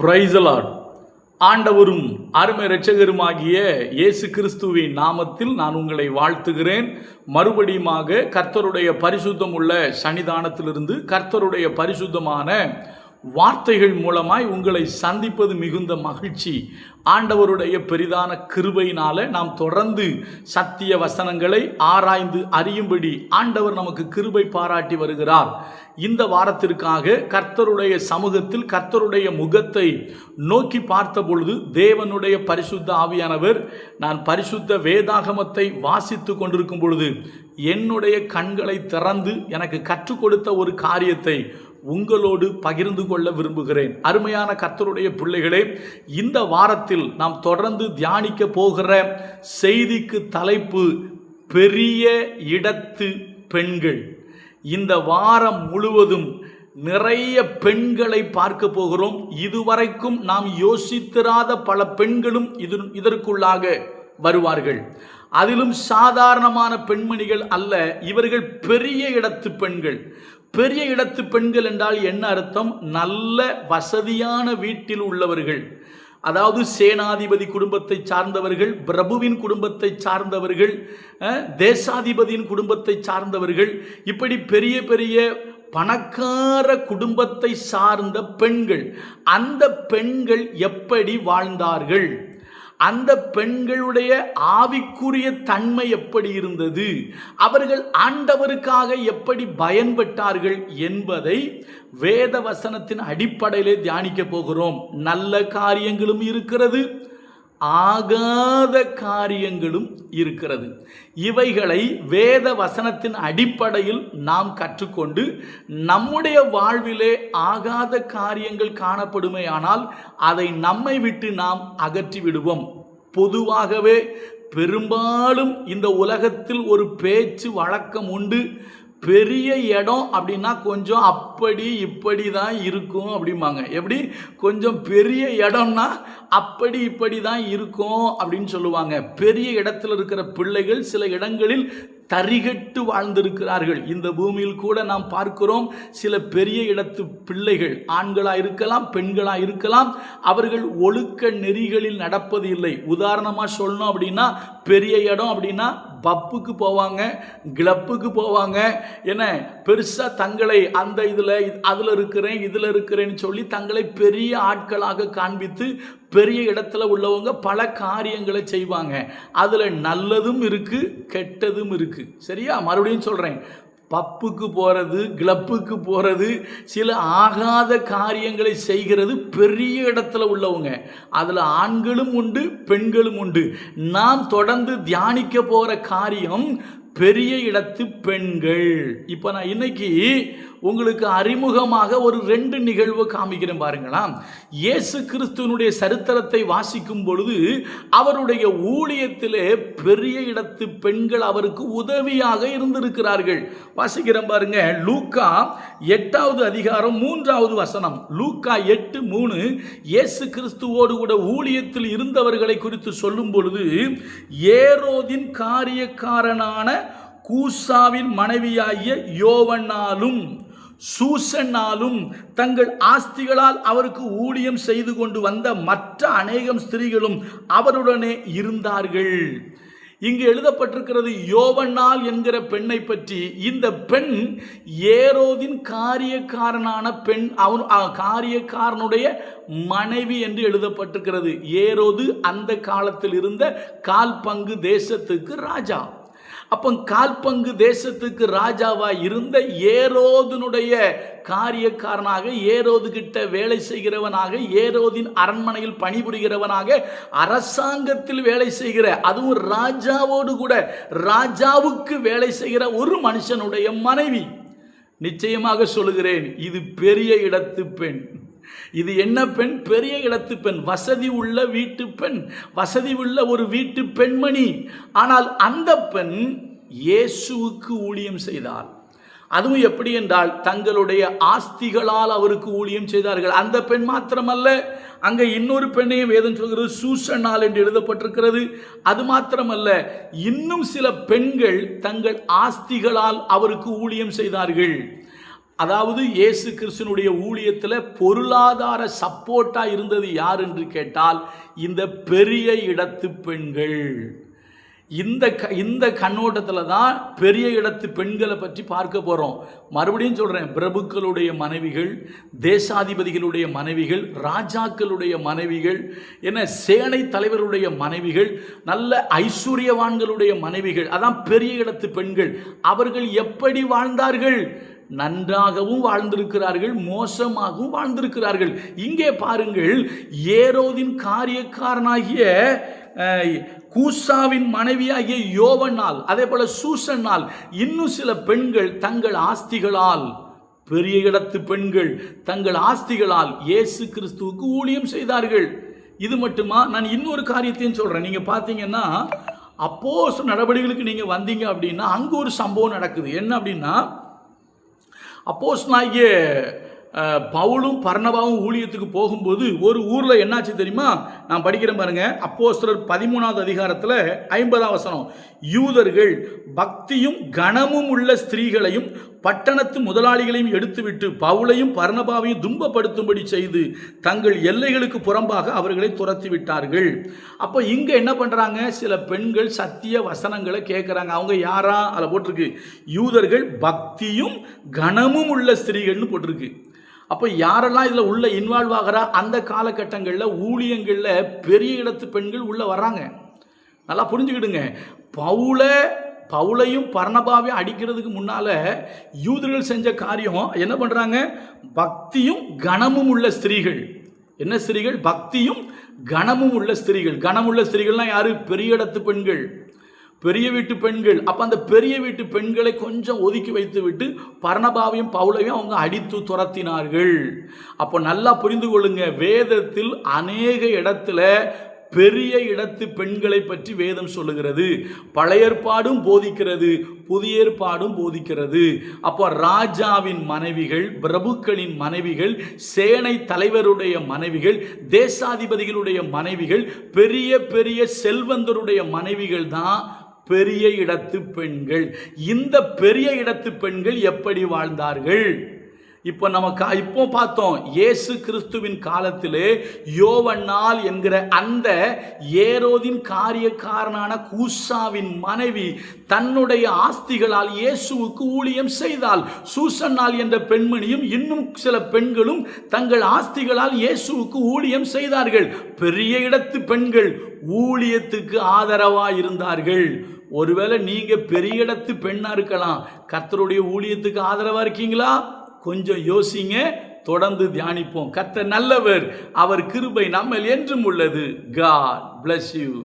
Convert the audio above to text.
Praise the Lord. ஆண்டவரும் அருமை இரட்சகருமாகிய இயேசு கிறிஸ்துவின் நாமத்தில் நான் உங்களை வாழ்த்துகிறேன். மறுபடியுமாக கர்த்தருடைய பரிசுத்தம் உள்ள சன்னிதானத்திலிருந்து கர்த்தருடைய பரிசுத்தமான வார்த்தைகள் மூலமாய் உங்களை சந்திப்பது மிகுந்த மகிழ்ச்சி. ஆண்டவருடைய பெரிதான கிருபையினால நாம் தொடர்ந்து சத்திய வசனங்களை ஆராய்ந்து அறியும்படி ஆண்டவர் நமக்கு கிருபை பாராட்டி வருகிறார். இந்த வாரத்திற்காக கர்த்தருடைய சமூகத்தில் கர்த்தருடைய முகத்தை நோக்கி பார்த்த பொழுது தேவனுடைய பரிசுத்த ஆவியானவர் நான் பரிசுத்த வேதாகமத்தை வாசித்து கொண்டிருக்கும் பொழுது என்னுடைய கண்களை திறந்து எனக்கு கற்றுக் கொடுத்த ஒரு காரியத்தை உங்களோடு பகிர்ந்து கொள்ள விரும்புகிறேன். அருமையான கர்த்தருடைய பிள்ளைகளே, இந்த வாரத்தில் நாம் தொடர்ந்து தியானிக்க போகிற செய்திக்கு தலைப்பு பெரிய இடத்து பெண்கள். இந்த வாரம் முழுவதும் நிறைய பெண்களை பார்க்க போகிறோம். இதுவரைக்கும் நாம் யோசித்திராத பல பெண்களும் இதற்குள்ளாக வருவார்கள். அதிலும் சாதாரணமான பெண்மணிகள் அல்ல, இவர்கள் பெரிய இடத்து பெண்கள். பெரிய இடத்து பெண்கள் என்றால் என்ன அர்த்தம்? நல்ல வசதியான வீட்டில் உள்ளவர்கள், அதாவது சேனாதிபதி குடும்பத்தை சார்ந்தவர்கள், பிரபுவின் குடும்பத்தை சார்ந்தவர்கள், தேசாதிபதியின் குடும்பத்தை சார்ந்தவர்கள், இப்படி பெரிய பெரிய பணக்கார குடும்பத்தை சார்ந்த பெண்கள். அந்த பெண்கள் எப்படி வாழ்ந்தார்கள்? அந்த பெண்களுடைய ஆவிக்குரிய தன்மை எப்படி இருந்தது? அவர்கள் ஆண்டவருக்காக எப்படி பயன்பட்டார்கள் என்பதை வேத வசனத்தின் அடிப்படையிலே தியானிக்க போகிறோம். நல்ல காரியங்களும் இருக்கிறது, ஆகாத காரியங்களும் இருக்கிறது. இவைகளை வேத வசனத்தின் அடிப்படையில் நாம் கற்றுக்கொண்டு நம்முடைய வாழ்விலே ஆகாத காரியங்கள் காணப்படுமேயானால் அதை நம்மை விட்டு நாம் அகற்றி விடுவோம். பொதுவாகவே பெரும்பாலும் இந்த உலகத்தில் ஒரு பேச்சு வழக்கம் உண்டு. பெரிய இடம் அப்படின்னா கொஞ்சம் அப்படி இப்படி தான் இருக்கும் அப்படிம்பாங்க. எப்படி? கொஞ்சம் பெரிய இடம்னா அப்படி இப்படி தான் இருக்கும் அப்படின்னு சொல்லுவாங்க. பெரிய இடத்துல இருக்கிற பிள்ளைகள் சில இடங்களில் தரிகட்டு வாழ்ந்திருக்கிறார்கள். இந்த பூமியில் கூட நாம் பார்க்கிறோம் சில பெரிய இடத்து பிள்ளைகள், ஆண்களாக இருக்கலாம் பெண்களாக இருக்கலாம், அவர்கள் ஒழுக்க நெறிகளில் நடப்பது இல்லை. உதாரணமாக சொல்லணும் அப்படின்னா, பெரிய இடம் அப்படின்னா பப்புக்கு போவாங்க, கிளப்புக்கு போவாங்க, என்ன பெருசாக தங்களை அந்த அதில் இருக்கிறேன்னு சொல்லி தங்களை பெரிய ஆட்களாக காண்பித்து பெரிய இடத்துல உள்ளவங்க பல காரியங்களை செய்வாங்க. அதில் நல்லதும் இருக்கு, கெட்டதும் இருக்கு. சரியா? மறுபடியும் சொல்கிறேன், பப்புக்கு போகிறது, கிளப்புக்கு போகிறது, சில ஆகாத காரியங்களை செய்கிறது பெரிய இடத்துல உள்ளவங்க. அதில் ஆண்களும் உண்டு, பெண்களும் உண்டு. நாம் தொடர்ந்து தியானிக்க போகிற காரியம் பெரிய இடத்து பெண்கள். இப்போ நான் இன்னைக்கு உங்களுக்கு அறிமுகமாக ஒரு 2 நிகழ்வு காமிக்கிறேன் பாருங்களா. இயேசு கிறிஸ்துவனுடைய சரித்திரத்தை வாசிக்கும் பொழுது அவருடைய ஊழியத்திலே பெரிய இடத்து பெண்கள் அவருக்கு உதவியாக இருந்திருக்கிறார்கள். வாசிக்கிறேன் பாருங்க. லூக்கா 8வது அதிகாரம் 3வது வசனம். லூக்கா 8:3 இயேசு கிறிஸ்துவோடு கூட ஊழியத்தில் இருந்தவர்களை குறித்து சொல்லும் பொழுது, ஏரோதின் காரியக்காரனான கூசாவின் மனைவியாகிய யோவன்னாலும் சூசன்னாலும் தங்கள் ஆஸ்திகளால் அவருக்கு ஊழியம் செய்து கொண்டு வந்த மற்ற அநேகம் ஸ்திரீகளும் அவருடனே இருந்தார்கள். இங்கு எழுதப்பட்டிருக்கிறது யோவன்னாள் என்கிற பெண்ணை பற்றி. இந்த பெண் ஏரோதின் காரியக்காரனான பெண், காரியக்காரனுடைய மனைவி என்று எழுதப்பட்டிருக்கிறது. ஏரோது அந்த காலத்தில் இருந்த கால்பங்கு தேசத்துக்கு ராஜா. அப்போ கால்பங்கு தேசத்துக்கு ராஜாவா இருந்த ஏரோதினுடைய காரியக்காரனாக, ஏரோது கிட்ட வேலை செய்கிறவனாக, ஏரோதின் அரண்மனையில் பணிபுரிகிறவனாக, அரசாங்கத்தில் வேலை செய்கிற, அதுவும் ராஜாவோடு கூட ராஜாவுக்கு வேலை செய்கிற ஒரு மனுஷனுடைய மனைவி. நிச்சயமாக சொல்லுகிறேன், இது பெரிய இடத்து பெண். இது என்ன பெண்? பெரிய இடத்து பெண், வசதி உள்ள வீட்டு பெண், வசதி உள்ள ஒரு வீட்டு பெண்மணி. ஆனால் அந்த பெண் இயேசுவுக்கு ஊழியம் செய்தாள். அதுவும் எப்படி என்றால் தங்களுடைய ஆஸ்திகளால் அவருக்கு ஊழியம் செய்தார்கள். அந்த பெண் மாத்திரமல்ல, அங்கே இன்னொரு பெண்ணையும் வேதம் சொல்கிறது, சூசன்னாள் என்று எழுதப்பட்டிருக்கிறது. அது மாத்திரமல்ல, இன்னும் சில பெண்கள் தங்கள் ஆஸ்திகளால் அவருக்கு ஊழியம் செய்தார்கள். அதாவது இயேசு கிறிஸ்துனுடைய ஊழியத்தில் பொருளாதார சப்போர்ட்டா இருந்தது யார் என்று கேட்டால் இந்த பெரிய இடத்து பெண்கள். இந்த கண்ணோட்டத்தில் தான் பெரிய இடத்து பெண்களை பற்றி பார்க்க போகிறோம். மறுபடியும் சொல்கிறேன், பிரபுக்களுடைய மனைவிகள், தேசாதிபதிகளுடைய மனைவிகள், ராஜாக்களுடைய மனைவிகள், என்ன சேனை தலைவருடைய மனைவிகள், நல்ல ஐஸ்வர்யவான்களுடைய மனைவிகள், அதான் பெரிய இடத்து பெண்கள். அவர்கள் எப்படி வாழ்ந்தார்கள்? நன்றாகவும் வாழ்ந்திருக்கிறார்கள், மோசமாகவும் வாழ்ந்திருக்கிறார்கள். இங்கே பாருங்கள், ஏரோதின் காரியக்காரனாகிய கூசாவின் மனைவியாகிய யோவனால், அதே போல சூசனால், இன்னும் சில பெண்கள் தங்கள் ஆஸ்திகளால், பெரிய இடத்து பெண்கள் தங்கள் ஆஸ்திகளால் இயேசு கிறிஸ்துவுக்கு ஊழியம் செய்தார்கள். இது மட்டுமா? நான் இன்னொரு காரியத்தையும் சொல்றேன். நீங்க பார்த்தீங்கன்னா அப்போஸ்தலர் நடவடிக்கைகளுக்கு நீங்க வந்தீங்க அப்படின்னா அங்க ஒரு சம்பவம் நடக்குது. என்ன அப்படின்னா, அப்போஸ்தலனாகிய பவுலும் பர்னபாவும் ஊழியத்துக்கு போகும்போது ஒரு ஊரில் என்னாச்சு தெரியுமா? நான் படிக்கிறேன் பாருங்க. அப்போஸ்தலர் 13வது அதிகாரத்தில் 50ஆம் வசனம். யூதர்கள் பக்தியும் கனமும் உள்ள ஸ்திரீகளையும் பட்டணத்து முதலாளிகளையும் எடுத்துவிட்டு பவுலையும் பர்னபாவையும் துன்பப்படுத்தும்படி செய்து தங்கள் எல்லைகளுக்கு புறம்பாக அவர்களை துரத்தி விட்டார்கள். அப்போ இங்க என்ன பண்றாங்க? சில பெண்கள் சத்திய வசனங்களை கேட்கிறாங்க. அவங்க யாரா? அதில் போட்டிருக்கு, யூதர்கள் பக்தியும் கனமும் உள்ள ஸ்திரீகள்னு போட்டிருக்கு. அப்போ யாரெல்லாம் இதில் உள்ள இன்வால்வ் ஆகிறா? அந்த காலகட்டங்களில் ஊழியங்களில் பெரிய இடத்து பெண்கள் உள்ள வர்றாங்க. நல்லா புரிஞ்சுக்கிடுங்க. பவுலையும் பர்னபாவையும் அடிக்கிறதுக்கு முன்னால யூதர்கள் செஞ்ச காரியம் என்ன பண்றாங்க? பக்தியும் கனமும் உள்ள ஸ்திரீகள். என்ன ஸ்திரீகள்? பக்தியும் கனமும் உள்ள ஸ்திரீகள். கனமுள்ள ஸ்திரீகள்லாம் யாரு? பெரிய இடத்து பெண்கள், பெரிய வீட்டு பெண்கள். அப்ப அந்த பெரிய வீட்டு பெண்களை கொஞ்சம் ஒதுக்கி வைத்து விட்டு பர்னபாவையும் பவுலையும் அவங்க அடித்து துரத்தினார்கள். அப்போ நல்லா புரிந்து கொள்ளுங்க, வேதத்தில் அநேக இடத்துல பெரிய இடத்து பெண்களை பற்றி வேதம் சொல்லுகிறது. பழைய ஏற்பாடும் போதிக்கிறது, புதிய ஏற்பாடும் போதிக்கிறது. அப்போ ராஜாவின் மனைவிகள், பிரபுக்களின் மனைவிகள், சேனை தலைவருடைய மனைவிகள், தேசாதிபதிகளுடைய மனைவிகள், பெரிய பெரிய செல்வந்தருடைய மனைவிகள் தான் பெரிய இடத்து பெண்கள். இந்த பெரிய இடத்து பெண்கள் எப்படி வாழ்ந்தார்கள்? இப்போ பார்த்தோம். இயேசு கிறிஸ்துவின் காலத்திலே யோவன்னாள் என்கிற அந்த ஏரோதின் காரியக்காரனான கூசாவின் மனைவி தன்னுடைய ஆஸ்திகளால் இயேசுவுக்கு ஊழியம் செய்தாள். சூசன்னாள் என்ற பெண்மணியும் இன்னும் சில பெண்களும் தங்கள் ஆஸ்திகளால் இயேசுவுக்கு ஊழியம் செய்தார்கள். பெரிய இடத்து பெண்கள் ஊழியத்துக்கு ஆதரவாக இருந்தார்கள். ஒருவேளை நீங்க பெரிய இடத்து பெண்ணா இருக்கலாம், கர்த்தருடைய ஊழியத்துக்கு ஆதரவா இருக்கீங்களா? கொஞ்சம் யோசிங்க. தொடர்ந்து தியானிப்போம். கர்த்தர் நல்லவர், அவர் கிருபை நம்மேல் என்றும் உள்ளது. God bless you.